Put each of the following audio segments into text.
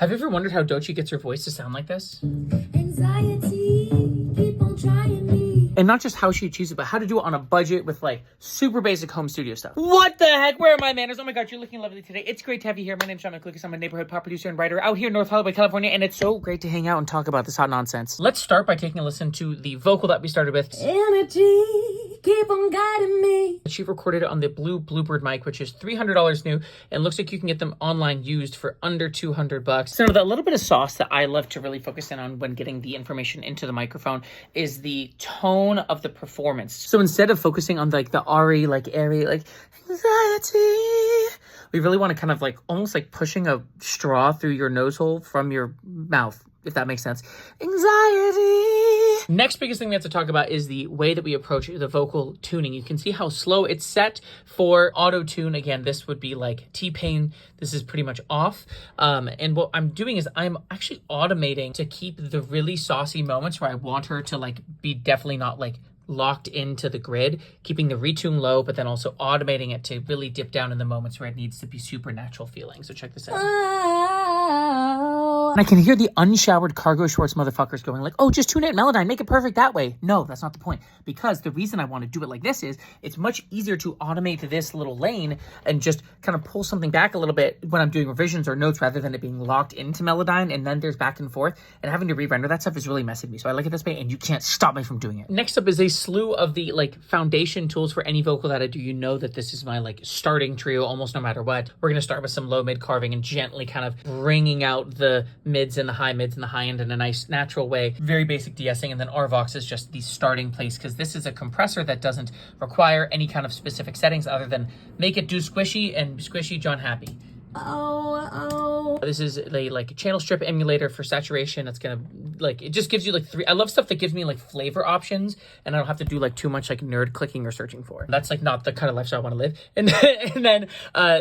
Have you ever wondered how Doechii gets her voice to sound like this? Anxiety, keep on trying me. And not just how she achieves it, but how to do it on a budget with like super basic home studio stuff. What the heck? Where are my manners? Oh my god, you're looking lovely today. It's great to have you here. My name's Sean McLucas. I'm a neighborhood pop producer and writer out here in North Hollywood, California, and it's so great to hang out and talk about this hot nonsense. Let's start by taking a listen to the vocal that we started with. Energy, keep on guiding me. She recorded it on the blue Bluebird mic, which is $300 new, and looks like you can get them online used for under $200. So that little bit of sauce that I love to really focus in on when getting the information into the microphone is the tone of the performance. So instead of focusing on like the airy, like anxiety, we really want to kind of like almost like pushing a straw through your nose hole from your mouth, if that makes sense. Anxiety. Next biggest thing we have to talk about is the way that we approach the vocal tuning. You can see how slow it's set for auto tune. Again, this would be like T-Pain. This is pretty much off. And what I'm doing is I'm actually automating to keep the really saucy moments where I want her to like be definitely not like locked into the grid, keeping the retune low, but then also automating it to really dip down in the moments where it needs to be supernatural feeling. So check this out. And I can hear the unshowered cargo shorts motherfuckers going like, oh, just tune it, Melodyne, make it perfect that way. No, that's not the point. Because the reason I want to do it like this is it's much easier to automate this little lane and just kind of pull something back a little bit when I'm doing revisions or notes rather than it being locked into Melodyne and then there's back and forth. And having to re-render that stuff is really messing me. So I like it this way and you can't stop me from doing it. Next up is a slew of the like foundation tools for any vocal that I do. You know that this is my like starting trio almost no matter what. We're going to start with some low mid carving and gently kind of bringing out the mids and the high mids and the high end in a nice natural way. Very basic de-essing, and then RVox is just the starting place because this is a compressor that doesn't require any kind of specific settings other than make it do squishy and squishy John happy. This is a like channel strip emulator for saturation. It's gonna like, it just gives you like I love stuff that gives me like flavor options and I don't have to do like too much like nerd clicking or searching for. That's like not the kind of lifestyle I want to live. And then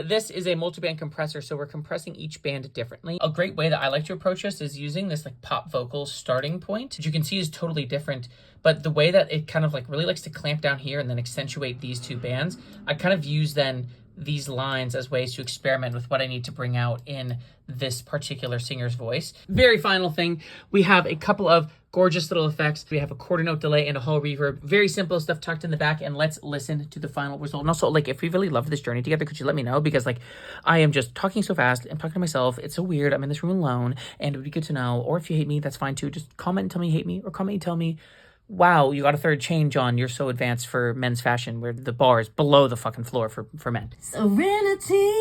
this is a multi-band compressor, so we're compressing each band differently. A great way that I like to approach this is using this like pop vocal starting point, which you can see is totally different. But the way that it kind of like really likes to clamp down here and then accentuate these two bands, I kind of use then these lines as ways to experiment with what I need to bring out in this particular singer's voice. Very final thing, we have a couple of gorgeous little effects. We have a quarter note delay and a whole reverb. Very simple stuff tucked in the back, and let's listen to the final result. And also, like, if we really love this journey together, could you let me know? Because, like, I am just talking so fast. I'm talking to myself. It's so weird. I'm in this room alone, and it would be good to know. Or if you hate me, that's fine, too. Just comment and tell me you hate me, or comment and tell me, wow, you got a third chain, John. You're so advanced for men's fashion, where the bar is below the fucking floor for men. Serenity,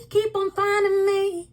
keep on finding me.